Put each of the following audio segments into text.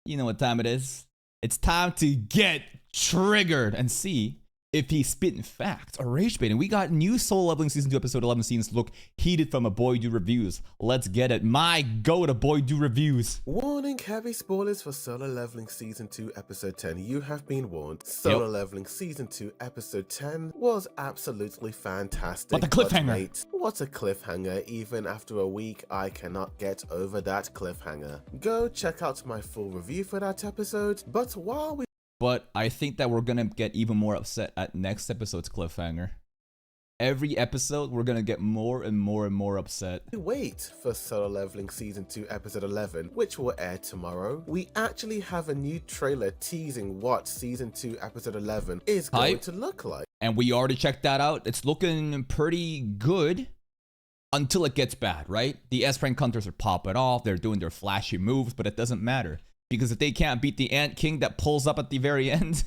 You know what time it is. It's time to get triggered and see if he's spitting facts or rage baiting. We got new Solo Leveling Season 2 Episode 11 scenes look heated from a Boydude Reviews. Let's get it. My go to Boydude Reviews. Warning, heavy spoilers for Solo Leveling Season 2 Episode 10. You have been warned. Solo Leveling Season 2 Episode 10 was absolutely fantastic. What a cliffhanger. Mate, what a cliffhanger. Even after a week, I cannot get over that cliffhanger. Go check out my full review for that episode. But I think that we're gonna get even more upset at next episode's cliffhanger. Every episode, we're gonna get more and more and more upset. Wait for Solo Leveling Season 2 Episode 11, which will air tomorrow. We actually have a new trailer teasing what Season 2 Episode 11 is going to look like. And we already checked that out. It's looking pretty good until it gets bad, right? The S-Rank hunters are popping off. They're doing their flashy moves, but it doesn't matter. Because if they can't beat the Ant King that pulls up at the very end,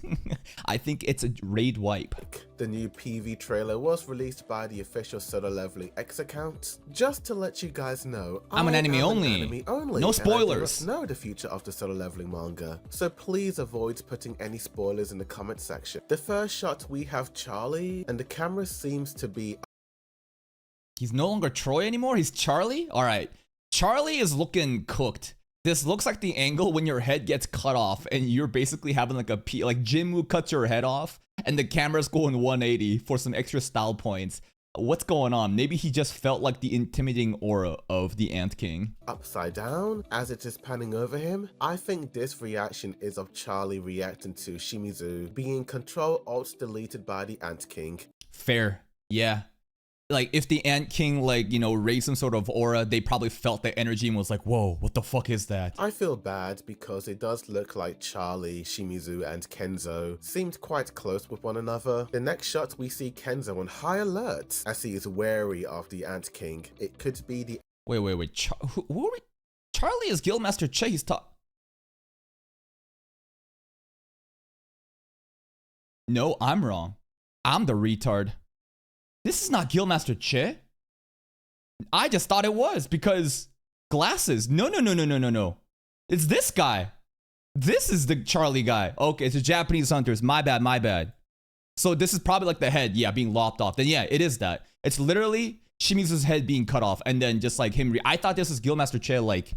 I think it's a raid wipe. The new PV trailer was released by the official Solo Leveling X account. Just to let you guys know, I'm an anime only. No spoilers. And I do not know the future of the Solo Leveling manga, so please avoid putting any spoilers in the comment section. The first shot, we have Charlie, and the camera seems to be... He's no longer Troy anymore? He's Charlie? Alright. Charlie is looking cooked. This looks like the angle when your head gets cut off and you're basically having like like Jinwoo cuts your head off and the camera's going 180 for some extra style points. What's going on? Maybe he just felt like the intimidating aura of the Ant King. Upside down as it is panning over him. I think this reaction is of Charlie reacting to Shimizu being Control-Alt-Deleted by the Ant King. Fair. Yeah. Like, if the Ant King, like, you know, raised some sort of aura, they probably felt the energy and was like, whoa, what the fuck is that? I feel bad because it does look like Charlie, Shimizu, and Kenzo seemed quite close with one another. The next shot, we see Kenzo on high alert as he is wary of the Ant King. It could be the... Wait. Who are we? Charlie is Guildmaster Che. He's No, I'm wrong. I'm the retard. This is not Guildmaster Che. I just thought it was because glasses. No. It's this guy. This is the Charlie guy. Okay, it's the Japanese hunters. My bad. So this is probably like the head, yeah, being lopped off. Then yeah, it is that. It's literally Shimizu's head being cut off and then just like him. I thought this was Guildmaster Che like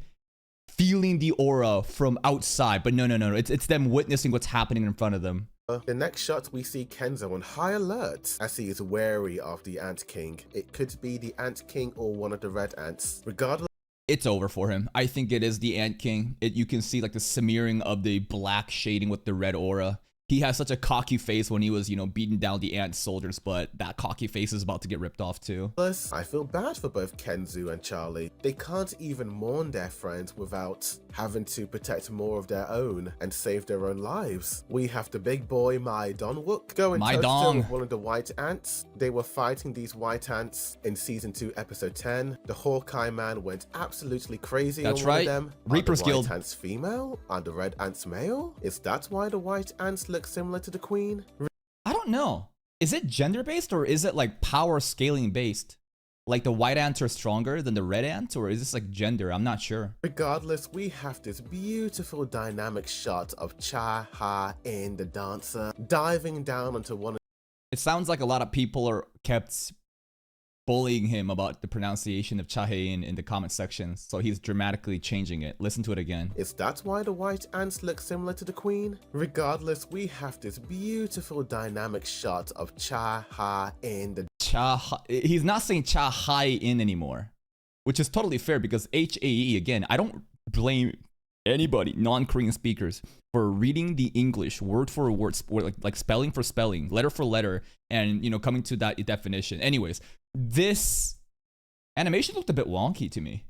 feeling the aura from outside, but no. It's them witnessing what's happening in front of them. The next shot, we see Kenzo on high alert as he is wary of the Ant King. It could be the Ant King or one of the red ants. Regardless, it's over for him. I think it is the Ant King. You can see like the smearing of the black shading with the red aura. He has such a cocky face when he was, you know, beating down the ant soldiers, but that cocky face is about to get ripped off too. I feel bad for both Kenzo and Charlie. They can't even mourn their friends without having to protect more of their own and save their own lives. We have the big boy Mai Dongwook going toe-to-toe with one of the white ants. They were fighting these white ants in Season 2 Episode 10. The Hawkeye man went absolutely crazy on one of them. Reaper's Guild. Guild. The white ants female and the red ants male? Is that why the white ants look similar to the queen? I don't know. Is it gender based or is it like power scaling based? Like the white ants are stronger than the red ants, or is this like gender? I'm not sure. Regardless, we have this beautiful dynamic shot of Cha Ha in the dancer diving down onto one of... It sounds like a lot of people are kept bullying him about the pronunciation of Chahain in the comment section, so he's dramatically changing it. Listen to it again. Is that why the white ants look similar to the queen? Regardless, we have this beautiful dynamic shot of Cha Ha in the... He's not saying Cha Hai in anymore, which is totally fair because HAE, again, I don't blame anybody, non-Korean speakers, for reading the English word for word, like spelling for spelling, letter for letter, and, you know, coming to that definition. Anyways, this animation looked a bit wonky to me.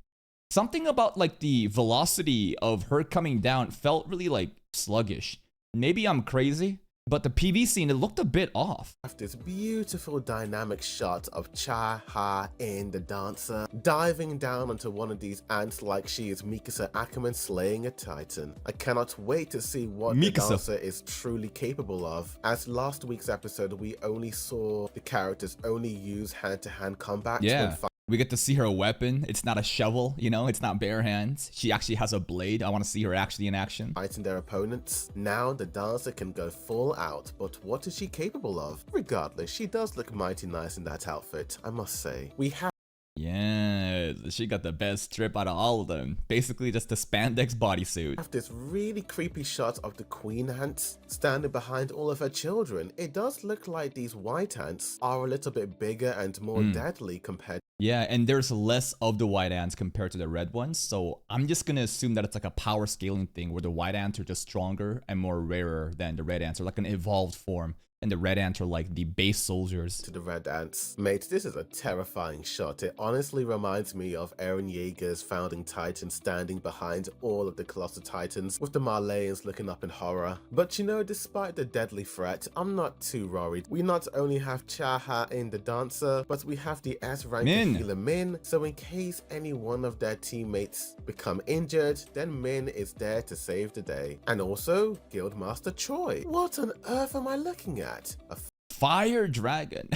Something about like the velocity of her coming down felt really like sluggish. Maybe I'm crazy, but the PV scene, it looked a bit off. This beautiful dynamic shot of Cha Ha in the dancer diving down onto one of these ants like she is Mikasa Ackerman slaying a titan. I cannot wait to see what the dancer is truly capable of. As last week's episode, we only saw the characters only use hand-to-hand combat when We get to see her weapon. It's not a shovel, you know, it's not bare hands. She actually has a blade. I want to see her actually in action. Fighting their opponents. Now the dancer can go full out, but what is she capable of? Regardless, she does look mighty nice in that outfit, I must say. We have Yeah, she got the best strip out of all of them. Basically just a spandex bodysuit. this really creepy shot of the queen ants standing behind all of her children. It does look like these white ants are a little bit bigger and more deadly compared. Yeah, and there's less of the white ants compared to the red ones, so I'm just gonna assume that it's like a power scaling thing where the white ants are just stronger and more rarer than the red ants, or like an evolved form. And the red ants are like the base soldiers. To the red ants. Mate, this is a terrifying shot. It honestly reminds me of Eren Yeager's Founding Titan standing behind all of the Colossal Titans with the Marleyans looking up in horror. But you know, despite the deadly threat, I'm not too worried. We not only have Chaha in the dancer, but we have the S-rank healer Min, so in case any one of their teammates become injured, then Min is there to save the day. And also, Guildmaster Choi. What on earth am I looking at? A fire dragon.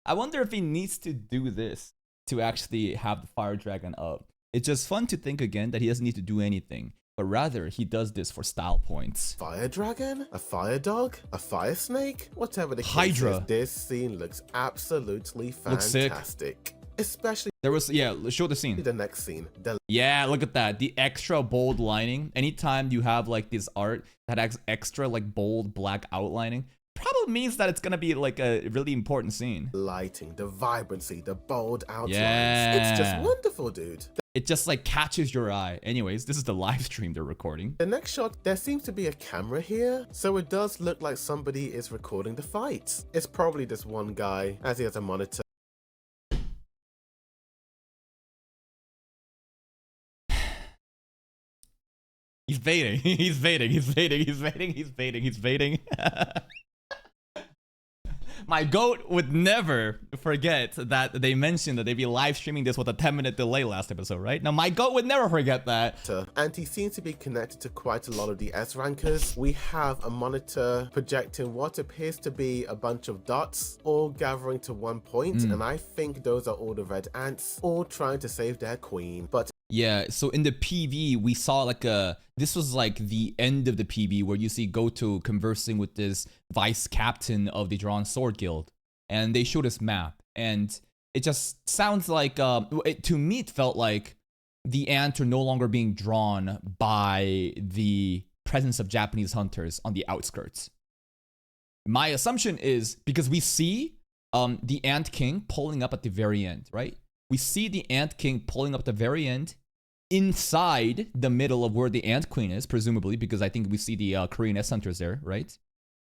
I wonder if he needs to do this to actually have the fire dragon up. It's just fun to think again that he doesn't need to do anything, but rather he does this for style points. Fire dragon? A fire dog? A fire snake? Whatever the case Hydra. is, this scene looks absolutely fantastic. Especially there was, yeah, show the scene. The next scene. Yeah, look at that. The extra bold lining. Anytime you have like this art that has extra like bold black outlining, probably means that it's gonna be like a really important scene. Lighting, the vibrancy, the bold outlines. Yeah. It's just wonderful, dude. It just like catches your eye. Anyways, this is the live stream they're recording. The next shot, there seems to be a camera here, so it does look like somebody is recording the fight. It's probably this one guy, as he has a monitor. He's baiting. He's baiting. He's baiting. He's baiting. He's baiting. He's baiting. My goat would never forget that they mentioned that they'd be live streaming this with a 10-minute delay last episode, right? Now, my goat would never forget that. And he seems to be connected to quite a lot of the S-rankers. We have a monitor projecting what appears to be a bunch of dots, all gathering to one point, and I think those are all the red ants, all trying to save their queen. But yeah, so in the PV, we saw like this was like the end of the PV where you see Goto conversing with this vice captain of the Drawn Sword Guild. And they showed this map. And it just sounds like, to me, it felt like the ants are no longer being drawn by the presence of Japanese hunters on the outskirts. My assumption is because we see the Ant King pulling up at the very end, right? We see the Ant King pulling up at the very end inside the middle of where the Ant Queen is, presumably, because I think we see the Korean S Hunters there, right?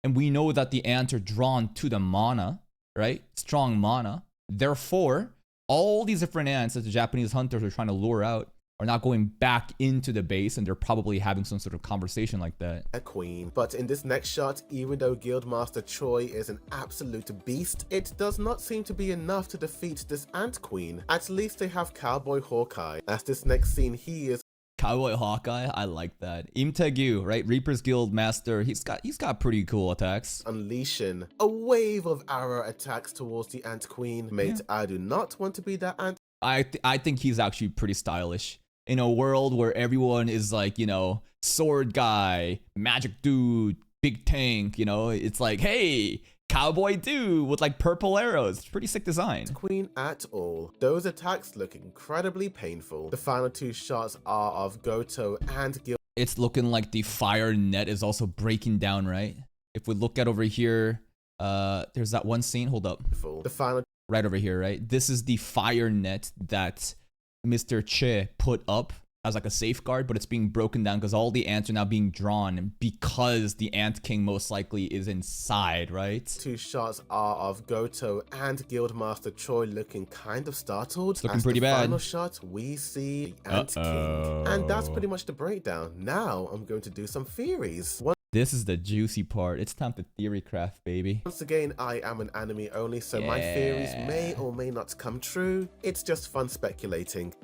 And we know that the ants are drawn to the mana, right? Strong mana. Therefore, all these different ants that the Japanese hunters are trying to lure out are not going back into the base, and they're probably having some sort of conversation like that. A queen. But in this next shot, even though Guildmaster Choi is an absolute beast, it does not seem to be enough to defeat this ant queen. At least they have Cowboy Hawkeye. As this next scene, he is Cowboy Hawkeye, I like that. Im Tae-gyu, right? Reaper's Guild Master. He's got pretty cool attacks. Unleashing a wave of arrow attacks towards the ant queen. Mate, yeah. I do not want to be that ant. I think he's actually pretty stylish. In a world where everyone is like, you know, sword guy, magic dude, big tank, you know, it's like, hey, cowboy dude with like purple arrows. It's pretty sick design. Queen at all. Those attacks look incredibly painful. The final two shots are of Goto and Gil. It's looking like the fire net is also breaking down, right? If we look at over here, there's that one scene. Hold up. The final. Right over here, right? This is the fire net that Mr. Che put up as like a safeguard, but it's being broken down because all the ants are now being drawn because the Ant King most likely is inside, right? Two shots are of Goto and Guildmaster Choi looking kind of startled. It's looking pretty bad. Final shot, we see the Ant King. And that's pretty much the breakdown. Now I'm going to do some theories. This is the juicy part. It's time to theory craft, baby. Once again, I am an anime only, so my theories may or may not come true. It's just fun speculating.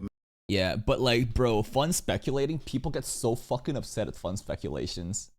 Yeah, but like, bro, fun speculating, people get so fucking upset at fun speculations.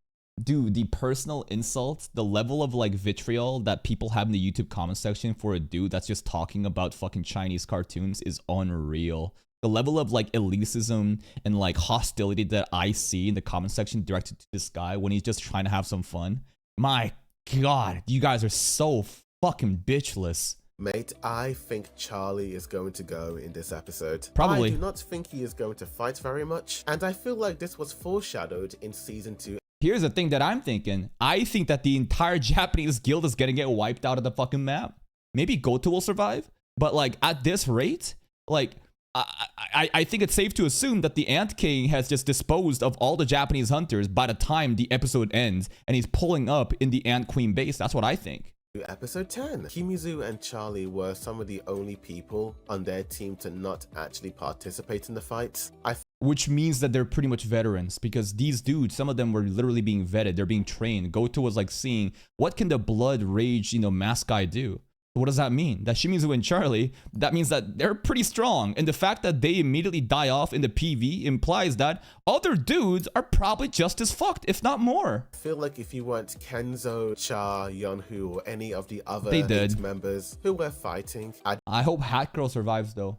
Dude, the personal insults, the level of like vitriol that people have in the YouTube comment section for a dude that's just talking about fucking Chinese cartoons is unreal. The level of like elitism and like hostility that I see in the comment section directed to this guy when he's just trying to have some fun. My God, you guys are so fucking bitchless. Mate, I think Charlie is going to go in this episode. Probably. I do not think he is going to fight very much, and I feel like this was foreshadowed in season 2. Here's the thing that I'm thinking. I think that the entire Japanese guild is gonna get wiped out of the fucking map. Maybe Goto will survive, but like at this rate, like I think it's safe to assume that the Ant King has just disposed of all the Japanese hunters by the time the episode ends, and he's pulling up in the Ant Queen base. That's what I think. Episode 10. Shimizu and Charlie were some of the only people on their team to not actually participate in the fight. Which means that they're pretty much veterans, because these dudes, some of them were literally being vetted. They're being trained. Goto was like seeing, what can the blood rage, mask guy do? What does that mean? That Shimizu and Charlie, that means that they're pretty strong. And the fact that they immediately die off in the PV implies that other dudes are probably just as fucked, if not more. I feel like if you weren't Kenzo, Cha, Yeonhu, or any of the other members who were fighting, I hope Hat Girl survives though.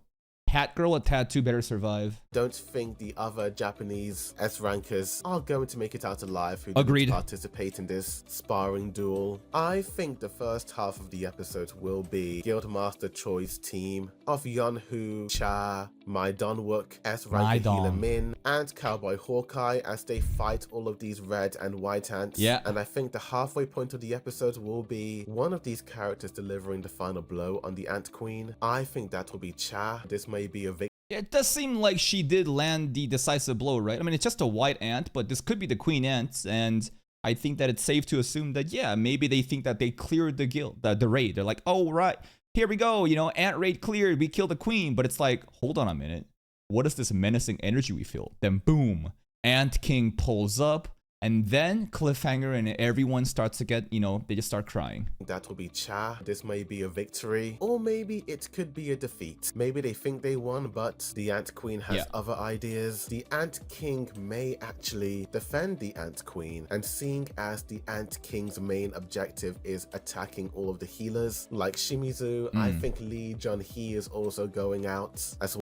Hat Girl and Tattoo better survive. Don't think the other Japanese S-rankers are going to make it out alive who Agreed. didn't participate in this sparring duel. I think the first half of the episode will be Guildmaster Choi's team of Yeonhu, Cha, My Donwook, S-ranker Healer Min, and Cowboy Hawkeye as they fight all of these red and white ants. Yeah. And I think the halfway point of the episode will be one of these characters delivering the final blow on the Ant Queen. I think that will be Cha. This may be a victory. It does seem like she did land the decisive blow, right? I mean, it's just a white ant, but this could be the queen ant, and I think that it's safe to assume that, yeah, maybe they think that they cleared the guild, the raid. They're like, oh, right, here we go, ant raid cleared, we killed the queen. But it's like, hold on a minute. What is this menacing energy we feel? Then boom, Ant King pulls up, and then cliffhanger, and everyone starts to get, they just start crying. That will be Cha. This may be a victory, or maybe it could be a defeat. Maybe they think they won, but the Ant Queen has other ideas. The Ant King may actually defend the Ant Queen, and seeing as the Ant King's main objective is attacking all of the healers, like Shimizu, I think Lee Jun-hee is also going out as well.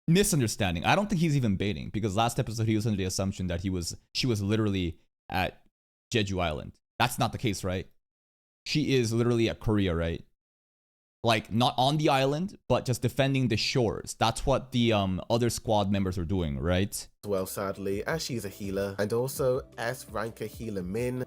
Misunderstanding. I don't think he's even baiting, because last episode he was under the assumption that she was literally at Jeju Island. That's not the case, right? She is literally at Korea, right? Like, not on the island, but just defending the shores. That's what the other squad members are doing, right? Well, sadly, as she's a healer, and also S-ranker Healer Min.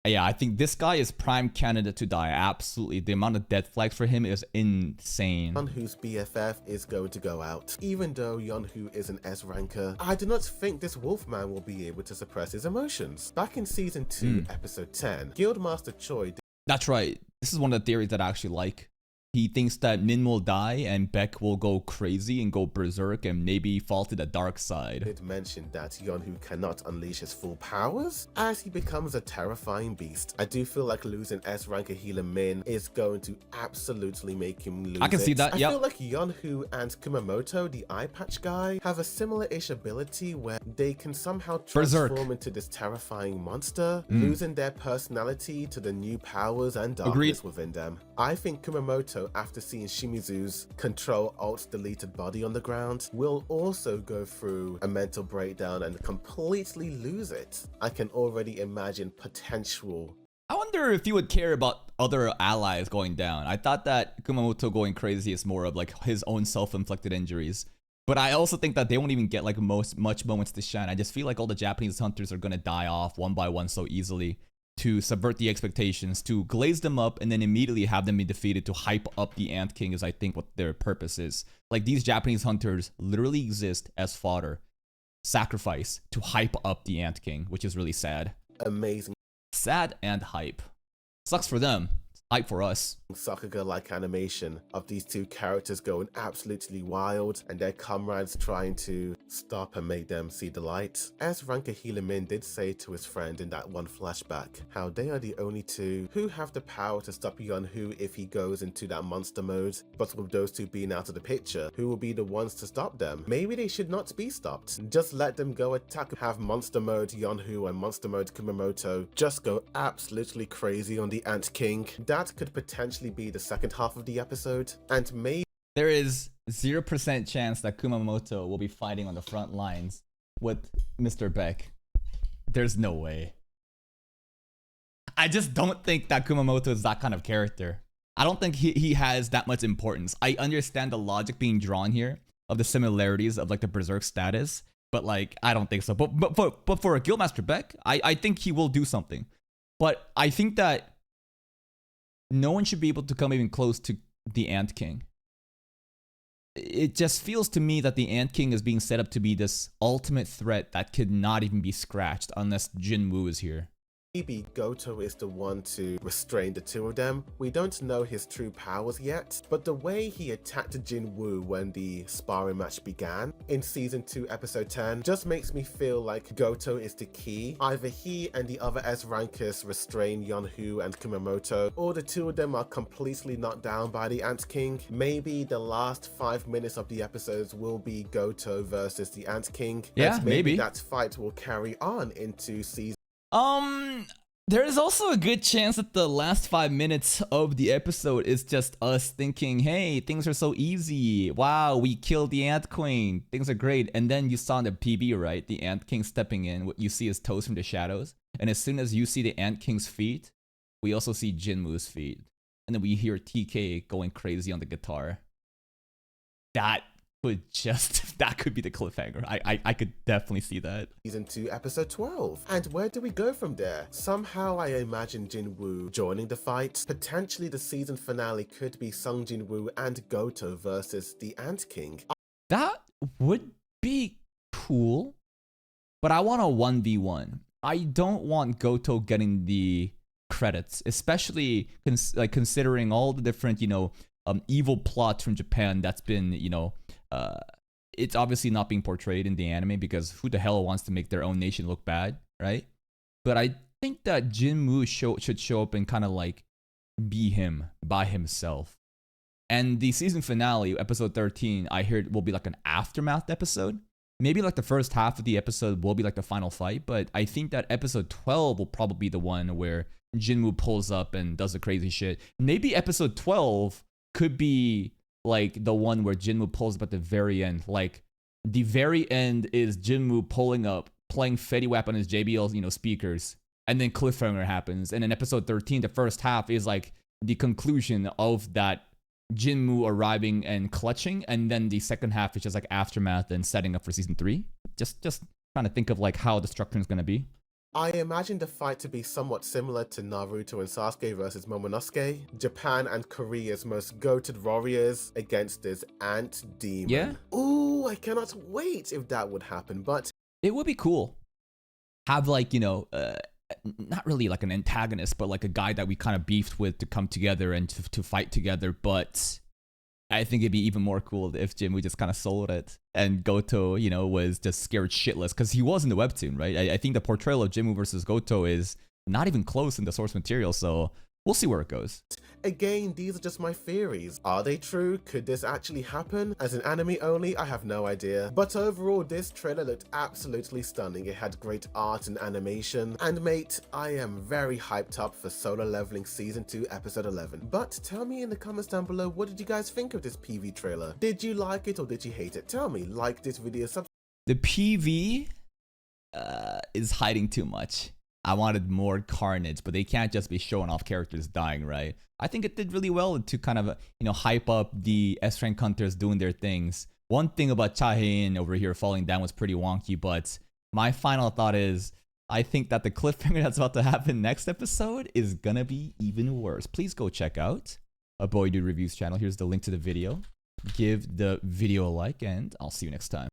Yeah, I think this guy is prime candidate to die. Absolutely. The amount of death flags for him is insane. Yeonhu's BFF is going to go out. Even though Yeonhu is an S-ranker, I do not think this Wolfman will be able to suppress his emotions. Back in Season 2, Episode 10, Guildmaster Choi... That's right. This is one of the theories that I actually like. He thinks that Min will die and Beck will go crazy and go berserk and maybe fall to the dark side. It mentioned that Yeonhu cannot unleash his full powers as he becomes a terrifying beast. I do feel like losing S-ranker Healer Min is going to absolutely make him lose. I can see that, I feel like Yeonhu and Kumamoto, the eye patch guy, have a similar-ish ability where they can somehow transform into this terrifying monster, losing their personality to the new powers and darkness within them. I think Kumamoto, after seeing Shimizu's Control-Alt-Deleted body on the ground, will also go through a mental breakdown and completely lose it. I can already imagine potential. I wonder if he would care about other allies going down. I thought that Kumamoto going crazy is more of like his own self-inflicted injuries. But I also think that they won't even get like much moments to shine. I just feel like all the Japanese hunters are gonna die off one by one so easily, to subvert the expectations, to glaze them up, and then immediately have them be defeated to hype up the Ant King is, I think, what their purpose is. Like, these Japanese hunters literally exist as fodder, sacrifice, to hype up the Ant King, which is really sad. Amazing. Sad and hype. Sucks for them. hype for us. Sakuga-like animation of these two characters going absolutely wild and their comrades trying to stop and make them see the light. As Ranka Helamin did say to his friend in that one flashback, how they are the only two who have the power to stop Yeonwoo if he goes into that monster mode, but with those two being out of the picture, who will be the ones to stop them? Maybe they should not be stopped. Just let them go attack, have monster mode Yeonwoo and monster mode Kumamoto just go absolutely crazy on the Ant King. That could potentially be the second half of the episode, and maybe There is 0% chance that Kumamoto will be fighting on the front lines with Mr. Beck. There's no way. I just don't think that Kumamoto is that kind of character. I don't think he has that much importance. I understand the logic being drawn here of the similarities of like the Berserk status, but like I don't think so. But for a Guildmaster Beck, I think he will do something. But I think that no one should be able to come even close to the Ant King. It just feels to me that the Ant King is being set up to be this ultimate threat that could not even be scratched unless Jinwoo is here. maybe Goto is the one to restrain the two of them. We don't know his true powers yet, but the way he attacked Jinwoo when the sparring match began in season 2 episode 10 just makes me feel like Goto is the key. Either he and the other S-rankers restrain Yeonwoo and Kumamoto, or the two of them are completely knocked down by the Ant King. Maybe the last 5 minutes of the episodes will be Goto versus the Ant King. Yeah, and maybe that fight will carry on into season. There is also a good chance that the last 5 minutes of the episode is just us thinking, hey, things are so easy. Wow, we killed the Ant Queen. Things are great. And then you saw in the PB, right? The Ant King stepping in. What you see is toes from the shadows. And as soon as you see the Ant King's feet, we also see Jinwoo's feet. And then we hear TK going crazy on the guitar. That could be the cliffhanger. I could definitely see that. Season 2 episode 12. And where do we go from there? Somehow I imagine Jinwoo joining the fight. Potentially the season finale could be Sung Jinwoo and Goto versus the Ant King. That would be cool, but I want a 1v1. I don't want Goto getting the credits, especially considering all the different, evil plots from Japan that's been, it's obviously not being portrayed in the anime because who the hell wants to make their own nation look bad, right? But I think that Jinwoo should show up and kind of like be him by himself. And the season finale, episode 13, I heard will be like an aftermath episode. Maybe like the first half of the episode will be like the final fight, but I think that episode 12 will probably be the one where Jinwoo pulls up and does the crazy shit. Maybe episode 12 could be like the one where Jinwoo pulls up at the very end. Like the very end is Jinwoo pulling up, playing Fetty Wap on his JBL, speakers, and then cliffhanger happens. And in episode 13, the first half is like the conclusion of that Jinwoo arriving and clutching, and then the second half is just like aftermath and setting up for season 3. Just trying to think of like how the structure is gonna be. I imagine the fight to be somewhat similar to Naruto and Sasuke versus Momonosuke. Japan and Korea's most goated warriors against this ant demon. Yeah. Ooh, I cannot wait if that would happen, but it would be cool. Have like, not really like an antagonist, but like a guy that we kind of beefed with to come together and to fight together. But I think it'd be even more cool if Jinwoo just kind of sold it and Goto, was just scared shitless because he was in the webtoon, right? I think the portrayal of Jinwoo versus Goto is not even close in the source material, so we'll see where it goes. Again, these are just my theories. Are they true? Could this actually happen? As an anime only, I have no idea. But overall, this trailer looked absolutely stunning. It had great art and animation. And mate, I am very hyped up for Solo Leveling Season 2 Episode 11. But tell me in the comments down below, what did you guys think of this PV trailer? Did you like it or did you hate it? Tell me, like this video, subscribe. The PV is hiding too much. I wanted more carnage, but they can't just be showing off characters dying, right? I think it did really well to kind of, hype up the S-rank hunters doing their things. One thing about Cha Hae-in over here falling down was pretty wonky, but my final thought is I think that the cliffhanger that's about to happen next episode is gonna be even worse. Please go check out a Boydude Reviews channel. Here's the link to the video. Give the video a like, and I'll see you next time.